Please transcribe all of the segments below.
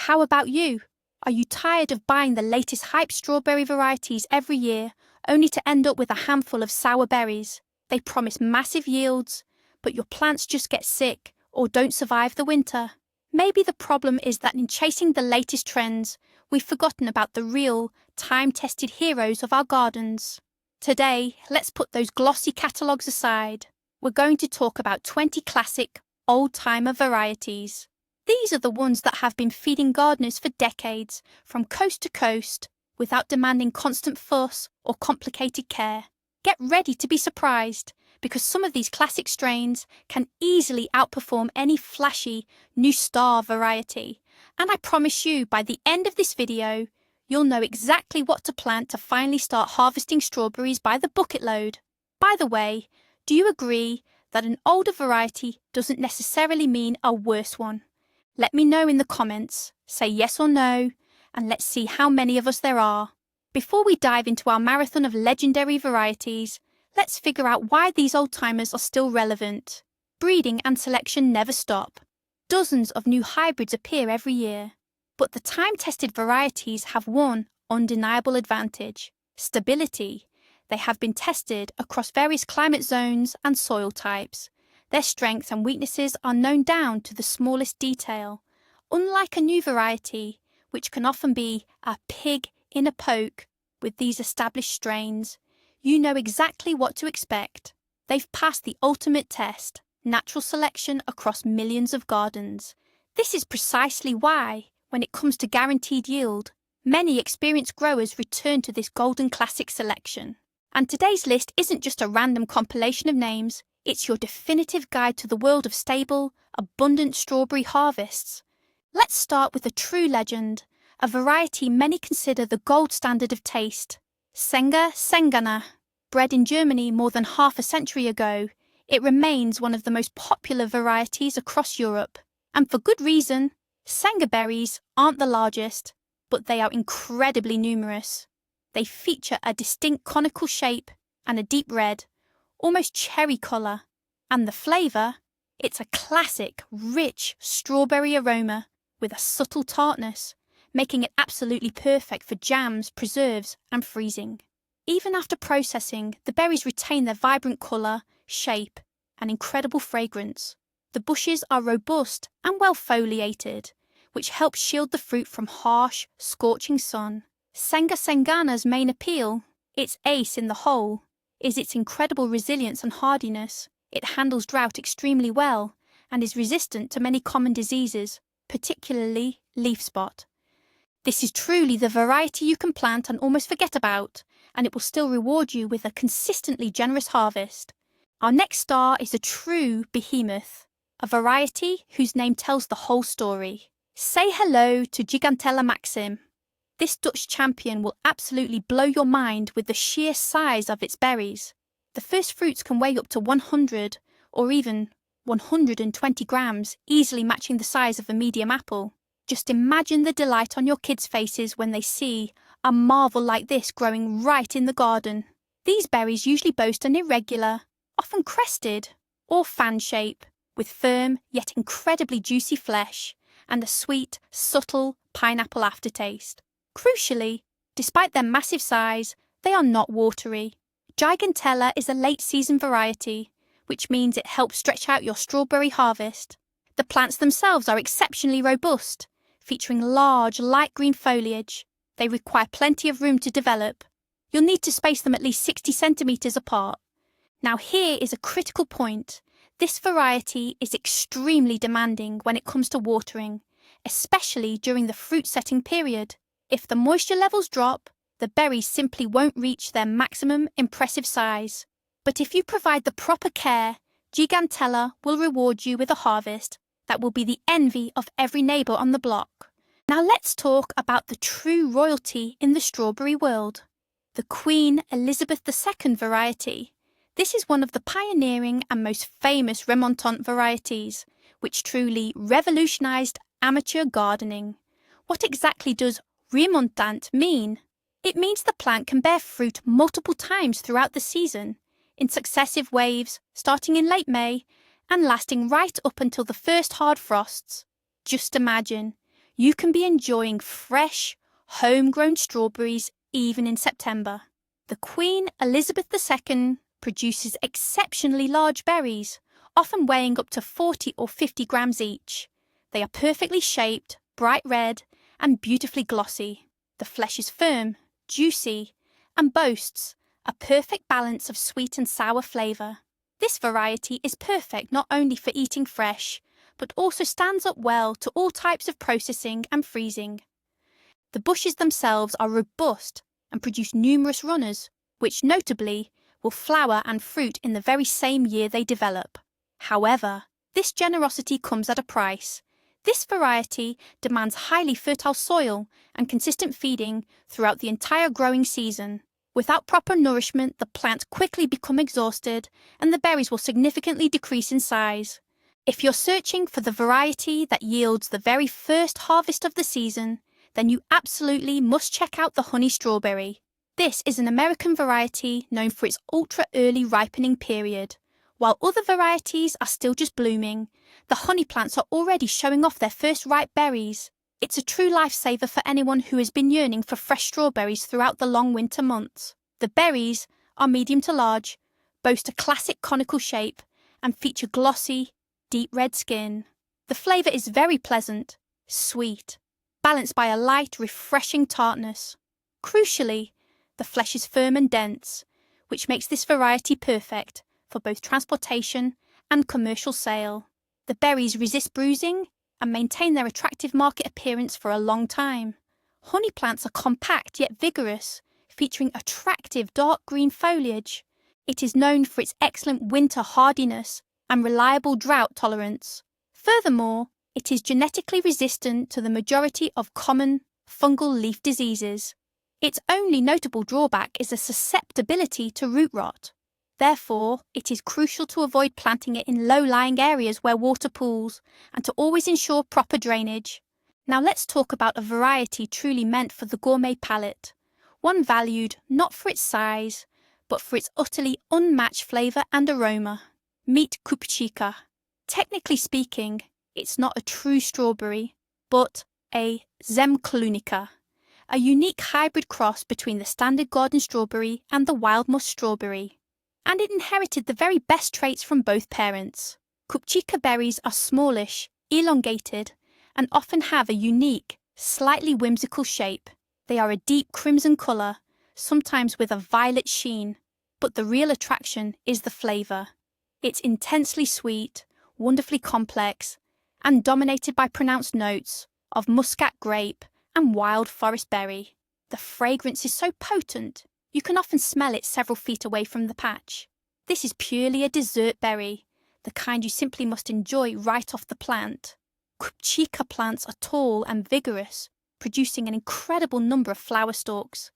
How about you? Are you tired of buying the latest hype strawberry varieties every year, only to end up with a handful of sour berries? They promise massive yields, but your plants just get sick or don't survive the winter. Maybe the problem is that in chasing the latest trends, we've forgotten about the real, time-tested heroes of our gardens. Today, let's put those glossy catalogues aside. We're going to talk about 20 classic, old-timer varieties. These are the ones that have been feeding gardeners for decades, from coast to coast, without demanding constant fuss or complicated care. Get ready to be surprised, because some of these classic strains can easily outperform any flashy, new star variety. And I promise you, by the end of this video, you'll know exactly what to plant to finally start harvesting strawberries by the bucket load. By the way, do you agree that an older variety doesn't necessarily mean a worse one? Let me know in the comments, say yes or no, and let's see how many of us there are. Before we dive into our marathon of legendary varieties, let's figure out why these old-timers are still relevant. Breeding and selection never stop. Dozens of new hybrids appear every year. But the time-tested varieties have one undeniable advantage: stability. They have been tested across various climate zones and soil types. Their strengths and weaknesses are known down to the smallest detail. Unlike a new variety, which can often be a pig in a poke with these established strains, you know exactly what to expect. They've passed the ultimate test: natural selection across millions of gardens. This is precisely why, when it comes to guaranteed yield, many experienced growers return to this golden classic selection. And today's list isn't just a random compilation of names, it's your definitive guide to the world of stable, abundant strawberry harvests. Let's start with a true legend, a variety many consider the gold standard of taste: Sänger Sängerne. Bred in Germany more than half a century ago, it remains one of the most popular varieties across Europe. And for good reason. Sänger berries aren't the largest, but they are incredibly numerous. They feature a distinct conical shape and a deep red, almost cherry colour. And the flavour? It's a classic, rich strawberry aroma with a subtle tartness, making it absolutely perfect for jams, preserves and freezing. Even after processing, the berries retain their vibrant colour, shape and incredible fragrance. The bushes are robust and well foliated, which helps shield the fruit from harsh, scorching sun. Sänger Sängerne's main appeal, its ace in the hole, is its incredible resilience and hardiness. It handles drought extremely well and is resistant to many common diseases, particularly leaf spot. This is truly the variety you can plant and almost forget about, and it will still reward you with a consistently generous harvest. Our next star is a true behemoth, a variety whose name tells the whole story. Say hello to Gigantella Maxim. This Dutch champion will absolutely blow your mind with the sheer size of its berries. The first fruits can weigh up to 100 or even 120 grams, easily matching the size of a medium apple. Just imagine the delight on your kids' faces when they see a marvel like this growing right in the garden. These berries usually boast an irregular, often crested or fan shape, with firm yet incredibly juicy flesh and a sweet, subtle pineapple aftertaste. Crucially, despite their massive size, they are not watery. Gigantella is a late-season variety, which means it helps stretch out your strawberry harvest. The plants themselves are exceptionally robust, featuring large, light green foliage. They require plenty of room to develop. You'll need to space them at least 60 centimetres apart. Now here is a critical point. This variety is extremely demanding when it comes to watering, especially during the fruit-setting period. If the moisture levels drop, the berries simply won't reach their maximum impressive size. But if you provide the proper care, Gigantella will reward you with a harvest that will be the envy of every neighbour on the block. Now let's talk about the true royalty in the strawberry world, the Queen Elizabeth II variety. This is one of the pioneering and most famous remontant varieties, which truly revolutionised amateur gardening. What exactly does remontant mean? It means the plant can bear fruit multiple times throughout the season, in successive waves, starting in late May and lasting right up until the first hard frosts. Just imagine, you can be enjoying fresh, homegrown strawberries even in September. The Queen Elizabeth II produces exceptionally large berries, often weighing up to 40 or 50 grams each. They are perfectly shaped, bright red, and beautifully glossy. The flesh is firm, juicy, and boasts a perfect balance of sweet and sour flavour. This variety is perfect not only for eating fresh, but also stands up well to all types of processing and freezing. The bushes themselves are robust and produce numerous runners, which notably will flower and fruit in the very same year they develop. However, this generosity comes at a price. This variety demands highly fertile soil and consistent feeding throughout the entire growing season. Without proper nourishment, the plants quickly become exhausted and the berries will significantly decrease in size. If you're searching for the variety that yields the very first harvest of the season, then you absolutely must check out the honey strawberry. This is an American variety known for its ultra-early ripening period. While other varieties are still just blooming, the honey plants are already showing off their first ripe berries. It's a true lifesaver for anyone who has been yearning for fresh strawberries throughout the long winter months. The berries are medium to large, boast a classic conical shape, and feature glossy, deep red skin. The flavour is very pleasant, sweet, balanced by a light, refreshing tartness. Crucially, the flesh is firm and dense, which makes this variety perfect for both transportation and commercial sale. The berries resist bruising and maintain their attractive market appearance for a long time. Honey plants are compact yet vigorous, featuring attractive dark green foliage. It is known for its excellent winter hardiness and reliable drought tolerance. Furthermore, it is genetically resistant to the majority of common fungal leaf diseases. Its only notable drawback is a susceptibility to root rot. Therefore, it is crucial to avoid planting it in low-lying areas where water pools and to always ensure proper drainage. Now let's talk about a variety truly meant for the gourmet palate, one valued not for its size, but for its utterly unmatched flavour and aroma. Meet Kupchika. Technically speaking, it's not a true strawberry, but a Zemklunica, a unique hybrid cross between the standard garden strawberry and the wild musk strawberry. And it inherited the very best traits from both parents. Kupchika berries are smallish, elongated, and often have a unique, slightly whimsical shape. They are a deep crimson colour, sometimes with a violet sheen, but the real attraction is the flavour. It's intensely sweet, wonderfully complex, and dominated by pronounced notes of muscat grape and wild forest berry. The fragrance is so potent, you can often smell it several feet away from the patch. This is purely a dessert berry, the kind you simply must enjoy right off the plant. Kupchika plants are tall and vigorous, producing an incredible number of flower stalks.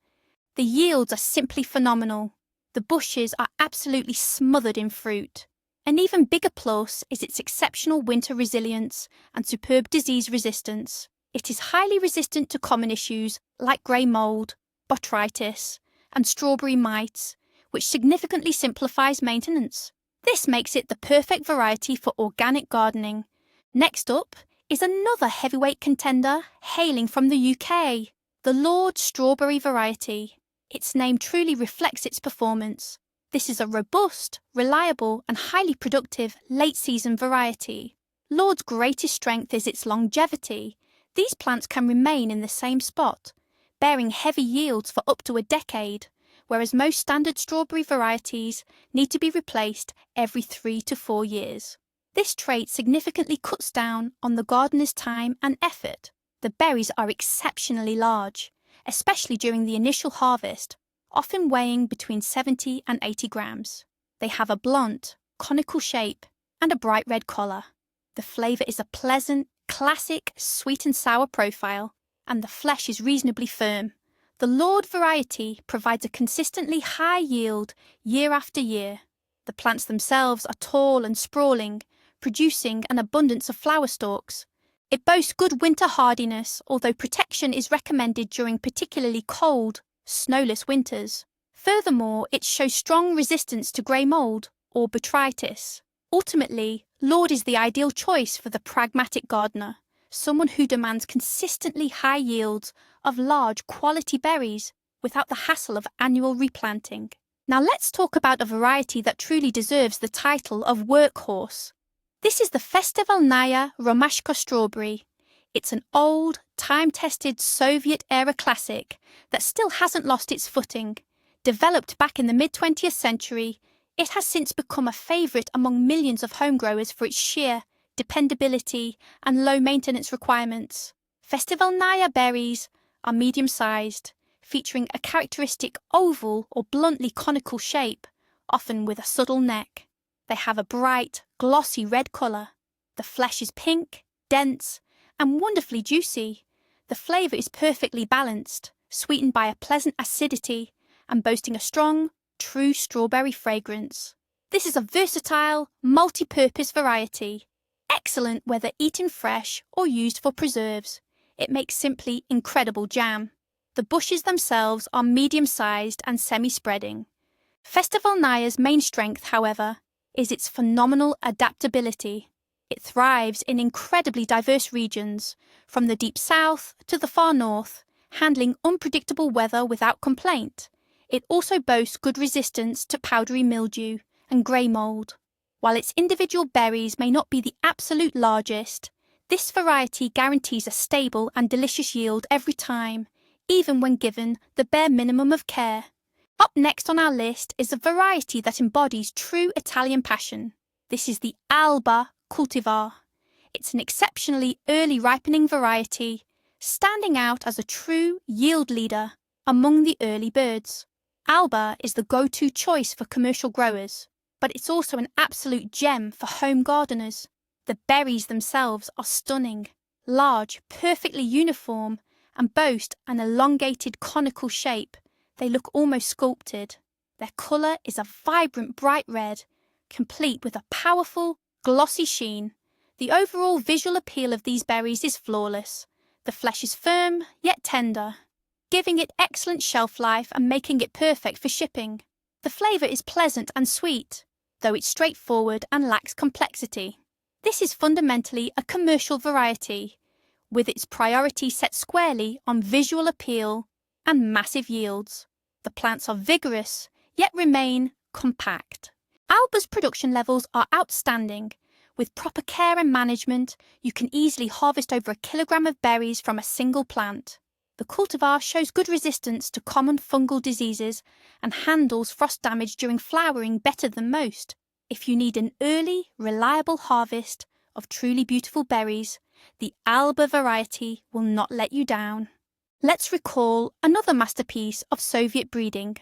The yields are simply phenomenal. The bushes are absolutely smothered in fruit. An even bigger plus is its exceptional winter resilience and superb disease resistance. It is highly resistant to common issues like grey mould, botrytis, and strawberry mites, which significantly simplifies maintenance. This makes it the perfect variety for organic gardening. Next up is another heavyweight contender hailing from the UK, the Lord Strawberry variety. Its name truly reflects its performance. This is a robust, reliable, and highly productive late-season variety. Lord's greatest strength is its longevity. These plants can remain in the same spot, bearing heavy yields for up to a decade, whereas most standard strawberry varieties need to be replaced every 3 to 4 years. This trait significantly cuts down on the gardener's time and effort. The berries are exceptionally large, especially during the initial harvest, often weighing between 70 and 80 grams. They have a blunt, conical shape and a bright red colour. The flavour is a pleasant, classic, sweet and sour profile, and the flesh is reasonably firm. The Lord variety provides a consistently high yield year after year. The plants themselves are tall and sprawling, producing an abundance of flower stalks. It boasts good winter hardiness, although protection is recommended during particularly cold, snowless winters. Furthermore, it shows strong resistance to grey mould or botrytis. Ultimately, Lord is the ideal choice for the pragmatic gardener, someone who demands consistently high yields of large quality berries without the hassle of annual replanting. Now let's talk about a variety that truly deserves the title of workhorse. This is the Festivalnaya Romashka strawberry. It's an old, time-tested Soviet-era classic that still hasn't lost its footing. Developed back in the mid-20th century, it has since become a favourite among millions of home growers for its sheer dependability and low maintenance requirements. Festivalnaya berries are medium-sized, featuring a characteristic oval or bluntly conical shape, often with a subtle neck. They have a bright, glossy red colour. The flesh is pink, dense, and wonderfully juicy. The flavour is perfectly balanced, sweetened by a pleasant acidity and boasting a strong, true strawberry fragrance. This is a versatile, multi-purpose variety, excellent whether eaten fresh or used for preserves. It makes simply incredible jam. The bushes themselves are medium-sized and semi-spreading. Festivalnaya's main strength, however, is its phenomenal adaptability. It thrives in incredibly diverse regions, from the deep south to the far north, handling unpredictable weather without complaint. It also boasts good resistance to powdery mildew and grey mould. While its individual berries may not be the absolute largest, this variety guarantees a stable and delicious yield every time, even when given the bare minimum of care. Up next on our list is a variety that embodies true Italian passion. This is the Alba cultivar. It's an exceptionally early ripening variety, standing out as a true yield leader among the early birds. Alba is the go-to choice for commercial growers, but it's also an absolute gem for home gardeners. The berries themselves are stunning, large, perfectly uniform, and boast an elongated conical shape. They look almost sculpted. Their colour is a vibrant bright red, complete with a powerful, glossy sheen. The overall visual appeal of these berries is flawless. The flesh is firm, yet tender, giving it excellent shelf life and making it perfect for shipping. The flavour is pleasant and sweet, though it's straightforward and lacks complexity. This is fundamentally a commercial variety, with its priority set squarely on visual appeal and massive yields. The plants are vigorous, yet remain compact. Alba's production levels are outstanding. With proper care and management, you can easily harvest over a kilogram of berries from a single plant. The cultivar shows good resistance to common fungal diseases and handles frost damage during flowering better than most. If you need an early, reliable harvest of truly beautiful berries, the Alba variety will not let you down. Let's recall another masterpiece of Soviet breeding,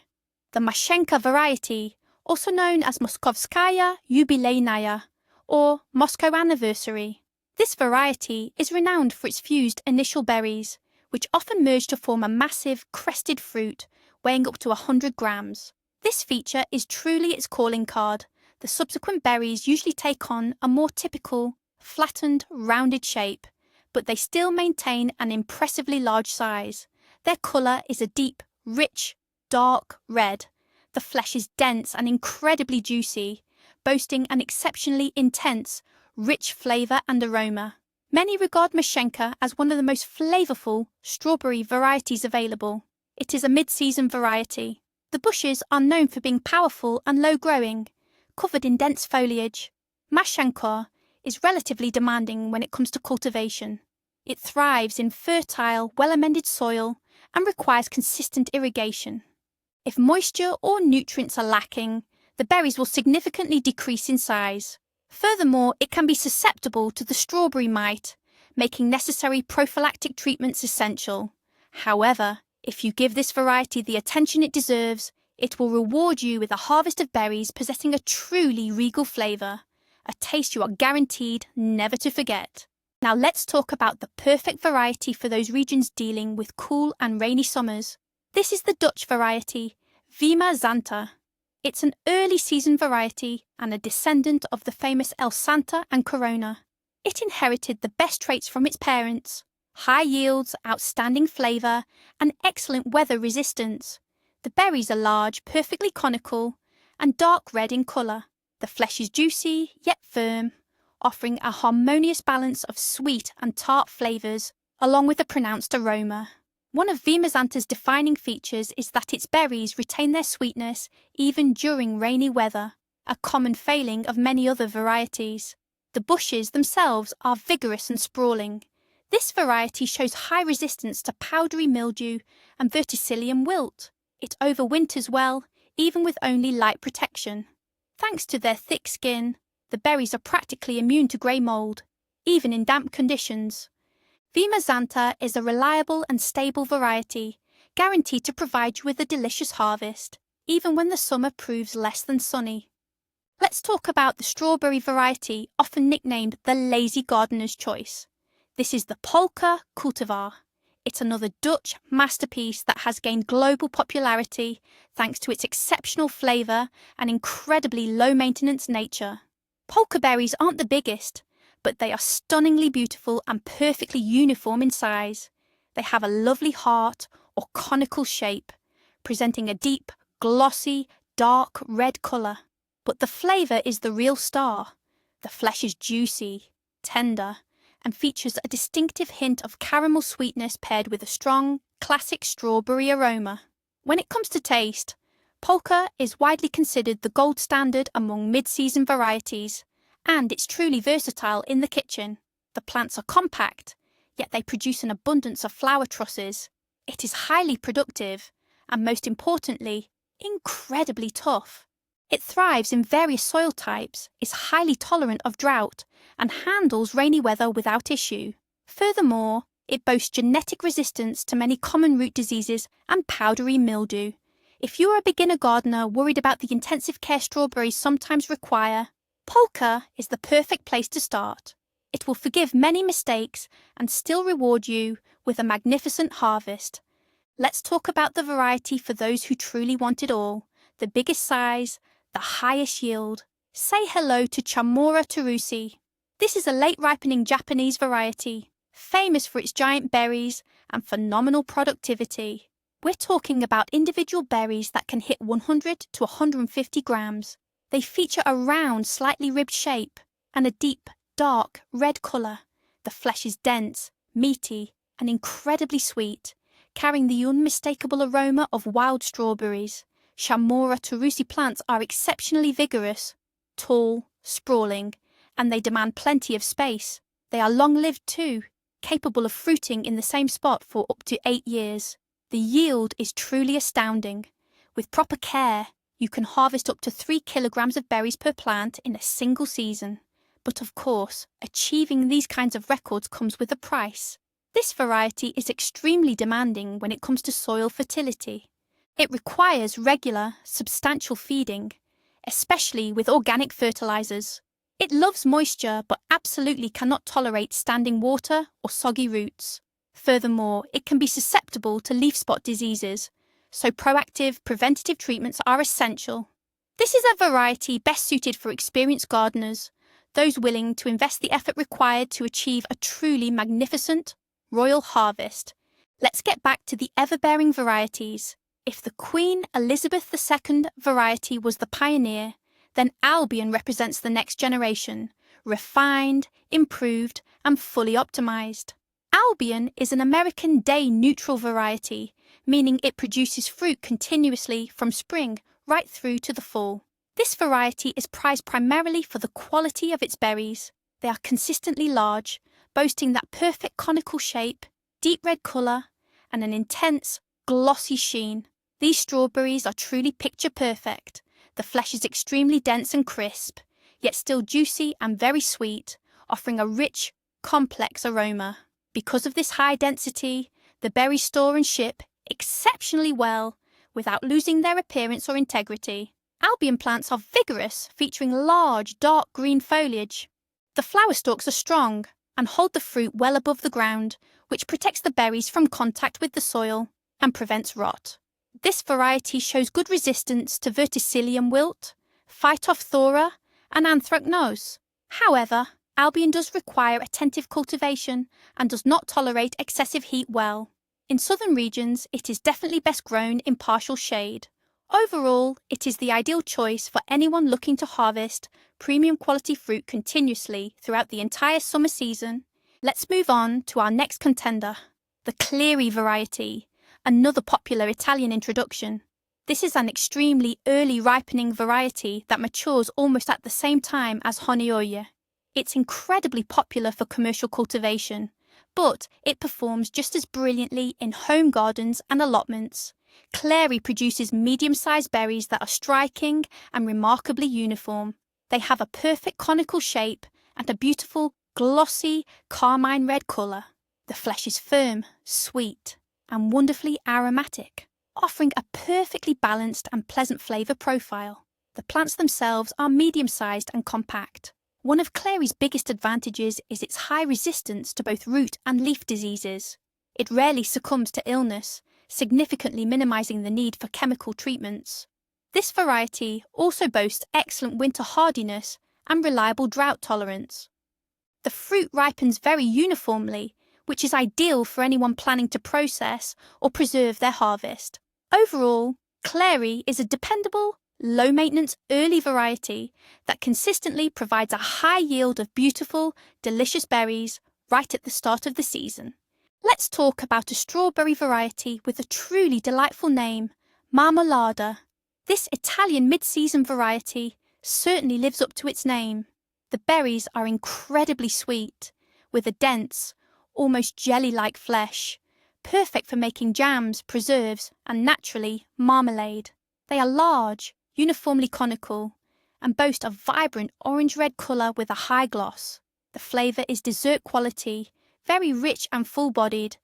the Mashenka variety, also known as Moskovskaya Yubileynaya, or Moscow Anniversary. This variety is renowned for its fused initial berries, which often merge to form a massive, crested fruit weighing up to 100 grams. This feature is truly its calling card. The subsequent berries usually take on a more typical, flattened, rounded shape, but they still maintain an impressively large size. Their colour is a deep, rich, dark red. The flesh is dense and incredibly juicy, boasting an exceptionally intense, rich flavour and aroma. Many regard Mashenka as one of the most flavourful strawberry varieties available. It is a mid-season variety. The bushes are known for being powerful and low-growing, covered in dense foliage. Mashenka is relatively demanding when it comes to cultivation. It thrives in fertile, well-amended soil and requires consistent irrigation. If moisture or nutrients are lacking, the berries will significantly decrease in size. Furthermore, it can be susceptible to the strawberry mite, making necessary prophylactic treatments essential. However, if you give this variety the attention it deserves, it will reward you with a harvest of berries possessing a truly regal flavour, a taste you are guaranteed never to forget. Now let's talk about the perfect variety for those regions dealing with cool and rainy summers. This is the Dutch variety, Vima Zanta. It's an early season variety and a descendant of the famous El Santa and Corona. It inherited the best traits from its parents: high yields, outstanding flavour, and excellent weather resistance. The berries are large, perfectly conical, and dark red in colour. The flesh is juicy, yet firm, offering a harmonious balance of sweet and tart flavours, along with a pronounced aroma. One of Vimazanta's defining features is that its berries retain their sweetness even during rainy weather, a common failing of many other varieties. The bushes themselves are vigorous and sprawling. This variety shows high resistance to powdery mildew and verticillium wilt. It overwinters well, even with only light protection. Thanks to their thick skin, the berries are practically immune to grey mould, even in damp conditions. Vimazanta is a reliable and stable variety, guaranteed to provide you with a delicious harvest, even when the summer proves less than sunny. Let's talk about the strawberry variety, often nicknamed the lazy gardener's choice. This is the Polka cultivar. It's another Dutch masterpiece that has gained global popularity thanks to its exceptional flavour and incredibly low-maintenance nature. Polka berries aren't the biggest, but they are stunningly beautiful and perfectly uniform in size. They have a lovely heart or conical shape, presenting a deep, glossy, dark red colour. But the flavour is the real star. The flesh is juicy, tender, and features a distinctive hint of caramel sweetness paired with a strong, classic strawberry aroma. When it comes to taste, Polka is widely considered the gold standard among mid-season varieties, and it's truly versatile in the kitchen. The plants are compact, yet they produce an abundance of flower trusses. It is highly productive, and most importantly, incredibly tough. It thrives in various soil types, is highly tolerant of drought, and handles rainy weather without issue. Furthermore, it boasts genetic resistance to many common root diseases and powdery mildew. If you're a beginner gardener worried about the intensive care strawberries sometimes require, Polka is the perfect place to start. It will forgive many mistakes and still reward you with a magnificent harvest. Let's talk about the variety for those who truly want it all, the biggest size, the highest yield. Say hello to Chamora Tarusi. This is a late-ripening Japanese variety, famous for its giant berries and phenomenal productivity. We're talking about individual berries that can hit 100 to 150 grams. They feature a round, slightly ribbed shape and a deep, dark red colour. The flesh is dense, meaty, and incredibly sweet, carrying the unmistakable aroma of wild strawberries. Chamora Tarusi plants are exceptionally vigorous, tall, sprawling, and they demand plenty of space. They are long-lived too, capable of fruiting in the same spot for up to 8 years. The yield is truly astounding. With proper care, you can harvest up to 3 kilograms of berries per plant in a single season. But of course, achieving these kinds of records comes with a price. This variety is extremely demanding when it comes to soil fertility. It requires regular, substantial feeding, especially with organic fertilizers. It loves moisture but absolutely cannot tolerate standing water or soggy roots. Furthermore, it can be susceptible to leaf spot diseases, so proactive, preventative treatments are essential. This is a variety best suited for experienced gardeners, those willing to invest the effort required to achieve a truly magnificent, royal harvest. Let's get back to the everbearing varieties. If the Queen Elizabeth II variety was the pioneer, then Albion represents the next generation, refined, improved, and fully optimized. Albion is an American day-neutral variety, meaning it produces fruit continuously from spring right through to the fall. This variety is prized primarily for the quality of its berries. They are consistently large, boasting that perfect conical shape, deep red colour, and an intense, glossy sheen. These strawberries are truly picture perfect. The flesh is extremely dense and crisp, yet still juicy and very sweet, offering a rich, complex aroma. Because of this high density, the berries store and ship exceptionally well without losing their appearance or integrity. Albion plants are vigorous, featuring large, dark green foliage. The flower stalks are strong and hold the fruit well above the ground, which protects the berries from contact with the soil and prevents rot. This variety shows good resistance to verticillium wilt, phytophthora, and anthracnose. However, Albion does require attentive cultivation and does not tolerate excessive heat well. In southern regions, it is definitely best grown in partial shade, Overall, it is the ideal choice for anyone looking to harvest premium quality fruit continuously throughout the entire summer season. Let's move on to our next contender, the Cleary variety, another popular Italian introduction. This is an extremely early ripening variety that matures almost at the same time as Honioia. It's incredibly popular for commercial cultivation, but it performs just as brilliantly in home gardens and allotments. Cleary produces medium-sized berries that are striking and remarkably uniform. They have a perfect conical shape and a beautiful, glossy, carmine red colour. The flesh is firm, sweet, and wonderfully aromatic, offering a perfectly balanced and pleasant flavour profile. The plants themselves are medium-sized and compact. One of Cleary's biggest advantages is its high resistance to both root and leaf diseases. It rarely succumbs to illness, significantly minimising the need for chemical treatments. This variety also boasts excellent winter hardiness and reliable drought tolerance. The fruit ripens very uniformly, which is ideal for anyone planning to process or preserve their harvest. Overall, Cleary is a dependable, low-maintenance early variety that consistently provides a high yield of beautiful, delicious berries right at the start of the season. Let's talk about a strawberry variety with a truly delightful name, Marmolada. This Italian mid-season variety certainly lives up to its name. The berries are incredibly sweet, with a dense, almost jelly-like flesh, perfect for making jams, preserves, and naturally, marmalade. They are large, uniformly conical, and boast a vibrant orange-red colour with a high gloss. The flavour is dessert quality, very rich and full-bodied,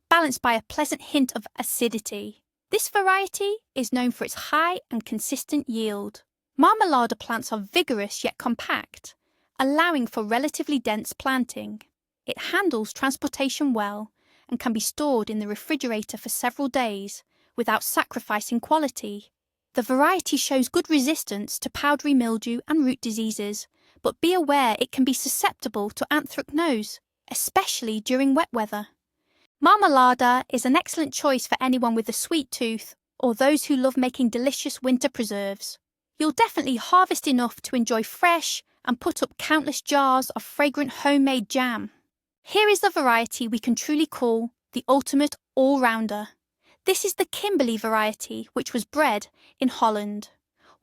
balanced by a pleasant hint of acidity. This variety is known for its high and consistent yield. Marmalada plants are vigorous yet compact, allowing for relatively dense planting. It handles transportation well and can be stored in the refrigerator for several days without sacrificing quality. The variety shows good resistance to powdery mildew and root diseases, but be aware it can be susceptible to anthracnose, especially during wet weather. Marmolada is an excellent choice for anyone with a sweet tooth or those who love making delicious winter preserves. You'll definitely harvest enough to enjoy fresh and put up countless jars of fragrant homemade jam. Here is the variety we can truly call the ultimate all-rounder. This is the Kimberley variety, which was bred in Holland.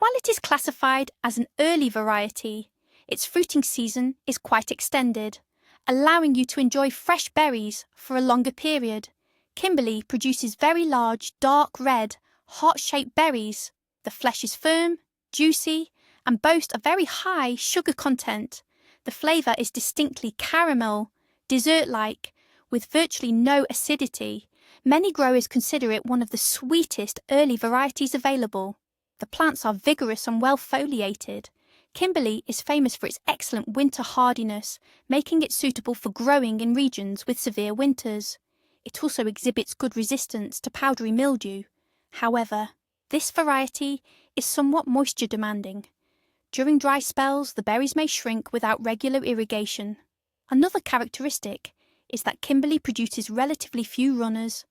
While it is classified as an early variety, its fruiting season is quite extended, allowing you to enjoy fresh berries for a longer period. Kimberley produces very large, dark red, heart-shaped berries. The flesh is firm, juicy, and boasts a very high sugar content. The flavour is distinctly caramel, dessert-like, with virtually no acidity. Many growers consider it one of the sweetest early varieties available. The plants are vigorous and well foliated. Kimberley is famous for its excellent winter hardiness, making it suitable for growing in regions with severe winters. It also exhibits good resistance to powdery mildew. However, this variety is somewhat moisture demanding. During dry spells, the berries may shrink without regular irrigation. Another characteristic is that Kimberley produces relatively few runners.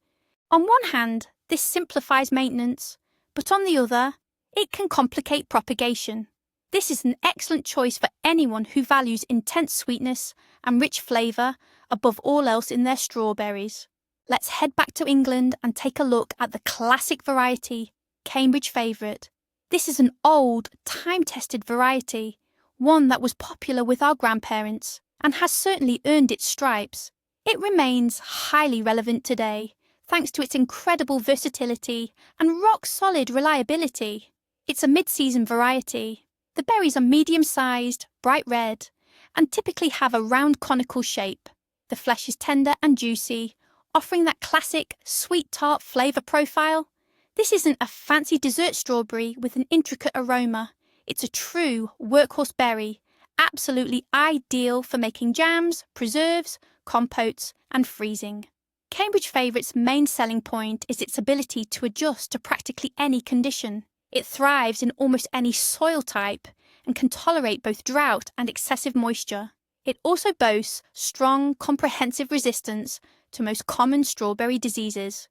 On one hand, this simplifies maintenance, but on the other, it can complicate propagation. This is an excellent choice for anyone who values intense sweetness and rich flavour above all else in their strawberries. Let's head back to England and take a look at the classic variety, Cambridge Favourite. This is an old, time-tested variety, one that was popular with our grandparents and has certainly earned its stripes. It remains highly relevant today, thanks to its incredible versatility and rock-solid reliability. It's a mid-season variety. The berries are medium-sized, bright red, and typically have a round conical shape. The flesh is tender and juicy, offering that classic sweet tart flavour profile. This isn't a fancy dessert strawberry with an intricate aroma. It's a true workhorse berry, absolutely ideal for making jams, preserves, compotes, and freezing. Cambridge Favourite's main selling point is its ability to adjust to practically any condition. It thrives in almost any soil type and can tolerate both drought and excessive moisture. It also boasts strong, comprehensive resistance to most common strawberry diseases.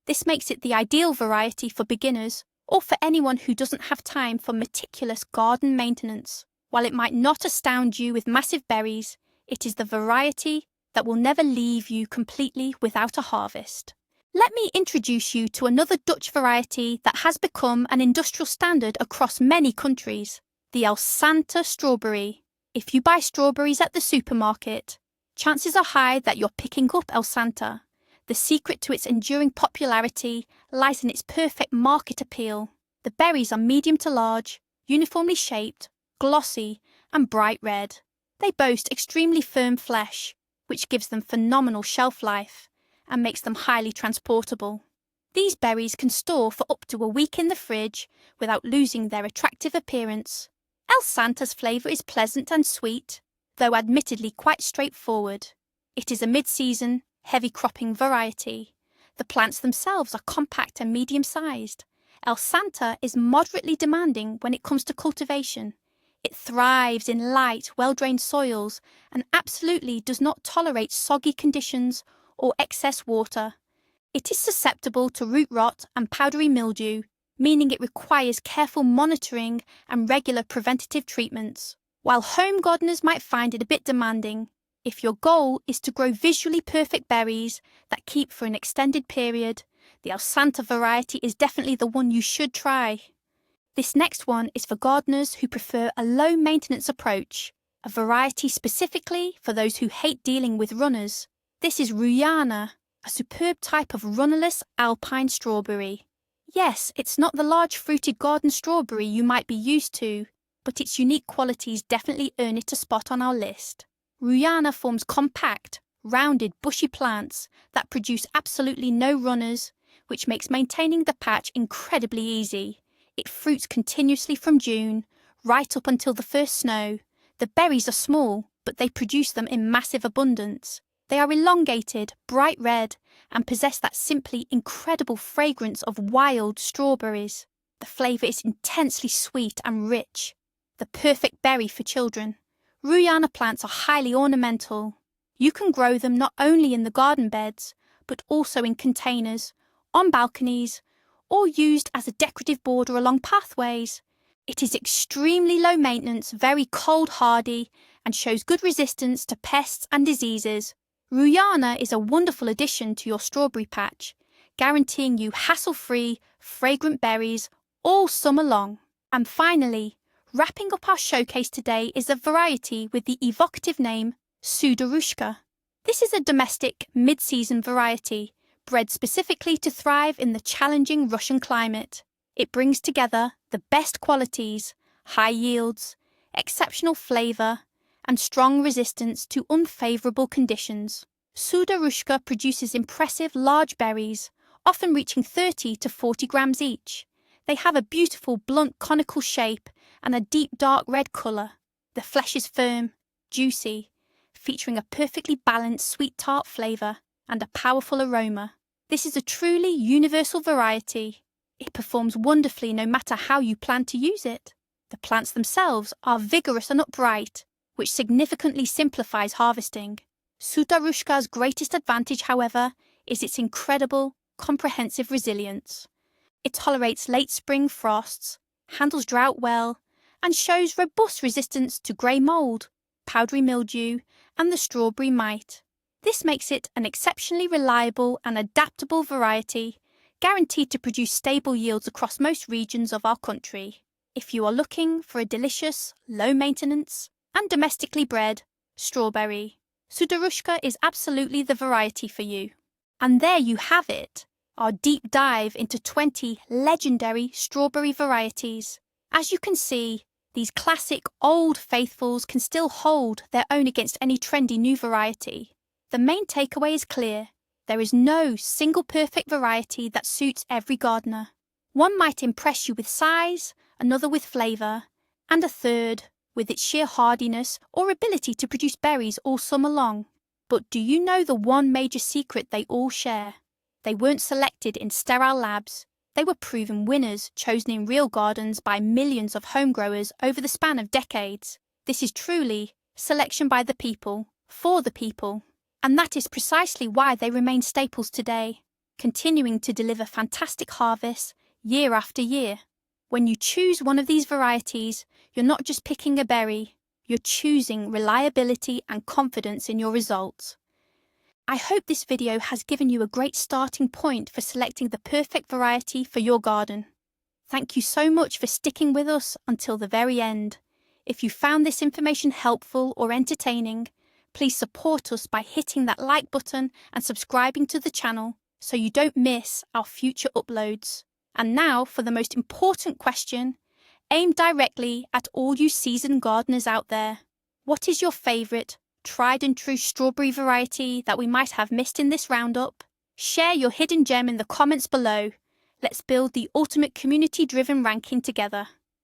This makes it the ideal variety for beginners or for anyone who doesn't have time for meticulous garden maintenance. While it might not astound you with massive berries, it is the variety that will never leave you completely without a harvest. Let me introduce you to another Dutch variety that has become an industrial standard across many countries, the Elsanta strawberry. If you buy strawberries at the supermarket, chances are high that you're picking up Elsanta. The secret to its enduring popularity lies in its perfect market appeal. The berries are medium to large, uniformly shaped, glossy, and bright red. They boast extremely firm flesh, which gives them phenomenal shelf life and makes them highly transportable. These berries can store for up to a week in the fridge without losing their attractive appearance. Elsanta's flavour is pleasant and sweet, though admittedly quite straightforward. It is a mid-season, heavy-cropping variety. The plants themselves are compact and medium-sized. Elsanta is moderately demanding when it comes to cultivation. It thrives in light, well-drained soils and absolutely does not tolerate soggy conditions or excess water. It is susceptible to root rot and powdery mildew, meaning it requires careful monitoring and regular preventative treatments. While home gardeners might find it a bit demanding, if your goal is to grow visually perfect berries that keep for an extended period, the Elsanta variety is definitely the one you should try. This next one is for gardeners who prefer a low-maintenance approach, a variety specifically for those who hate dealing with runners. This is Ruyana, a superb type of runnerless alpine strawberry. Yes, it's not the large fruited garden strawberry you might be used to, but its unique qualities definitely earn it a spot on our list. Ruyana forms compact, rounded, bushy plants that produce absolutely no runners, which makes maintaining the patch incredibly easy. It fruits continuously from June, right up until the first snow. The berries are small, but they produce them in massive abundance. They are elongated, bright red, and possess that simply incredible fragrance of wild strawberries. The flavour is intensely sweet and rich, the perfect berry for children. Ruyana plants are highly ornamental. You can grow them not only in the garden beds, but also in containers, on balconies, or used as a decorative border along pathways. It is extremely low maintenance, very cold hardy, and shows good resistance to pests and diseases. Ruyana is a wonderful addition to your strawberry patch, guaranteeing you hassle-free, fragrant berries all summer long. And finally, wrapping up our showcase today is a variety with the evocative name Sudarushka. This is a domestic, mid-season variety, bred specifically to thrive in the challenging Russian climate. It brings together the best qualities, high yields, exceptional flavour, and strong resistance to unfavourable conditions. Sudarushka produces impressive large berries, often reaching 30 to 40 grams each. They have a beautiful blunt conical shape and a deep dark red colour. The flesh is firm, juicy, featuring a perfectly balanced sweet tart flavour and a powerful aroma. This is a truly universal variety. It performs wonderfully no matter how you plan to use it. The plants themselves are vigorous and upright, which significantly simplifies harvesting. Sudarushka's greatest advantage, however, is its incredible, comprehensive resilience. It tolerates late spring frosts, handles drought well, and shows robust resistance to grey mould, powdery mildew, and the strawberry mite. This makes it an exceptionally reliable and adaptable variety, guaranteed to produce stable yields across most regions of our country. If you are looking for a delicious, low-maintenance, and domestically bred strawberry, Sudarushka is absolutely the variety for you. And there you have it, our deep dive into 20 legendary strawberry varieties. As you can see, these classic old faithfuls can still hold their own against any trendy new variety. The main takeaway is clear. There is no single perfect variety that suits every gardener. One might impress you with size, another with flavour, and a third with its sheer hardiness or ability to produce berries all summer long. But do you know the one major secret they all share? They weren't selected in sterile labs. They were proven winners, chosen in real gardens by millions of home growers over the span of decades. This is truly selection by the people, for the people. And that is precisely why they remain staples today, continuing to deliver fantastic harvests year after year. When you choose one of these varieties, you're not just picking a berry, you're choosing reliability and confidence in your results. I hope this video has given you a great starting point for selecting the perfect variety for your garden. Thank you so much for sticking with us until the very end. If you found this information helpful or entertaining, please support us by hitting that like button and subscribing to the channel so you don't miss our future uploads. And now for the most important question, aimed directly at all you seasoned gardeners out there. What is your favourite, tried and true strawberry variety that we might have missed in this roundup? Share your hidden gem in the comments below. Let's build the ultimate community-driven ranking together.